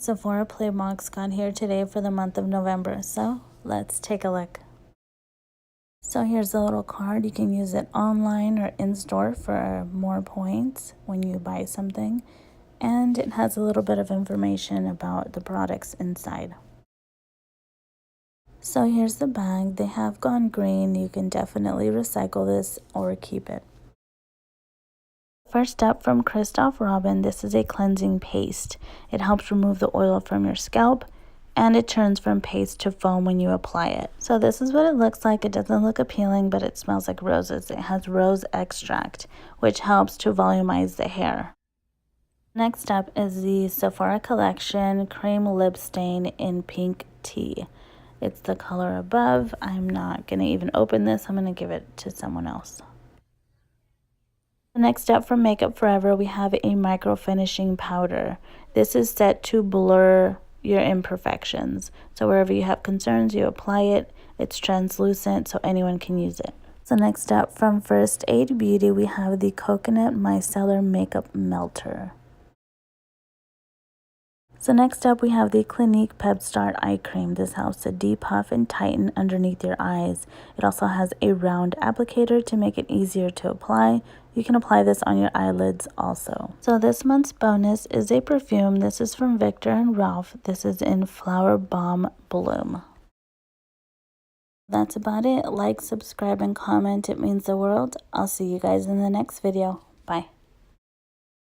Sephora Play Box got here today for the month of November, so let's take a look. So here's a little card. You can use it online or in-store for more points when you buy something. And it has a little bit of information about the products inside. So here's the bag. They have gone green. You can definitely recycle this or keep it. First up from Christoph Robin, this is a cleansing paste. It helps remove the oil from your scalp and it turns from paste to foam when you apply it. So this is what it looks like. It doesn't look appealing, but it smells like roses. It has rose extract, which helps to volumize the hair. Next up is the Sephora Collection Cream Lip Stain in Pink Tea. It's the color above. I'm not going to even open this. I'm going to give it to someone else. Next up from Makeup Forever, we have a micro finishing powder. This is set to blur your imperfections. So wherever you have concerns, you apply it. It's translucent, so anyone can use it. So next up from First Aid Beauty, we have the Coconut Micellar Makeup Melter. So next up, we have the Clinique Pep Start Eye Cream. This helps to depuff and tighten underneath your eyes. It also has a round applicator to make it easier to apply. You can apply this on your eyelids also. So this month's bonus is a perfume. This is from Viktor and Ralph. This is in Flower Bomb Bloom. That's about it. Like, subscribe, and comment. It means the world. I'll see you guys in the next video. Bye.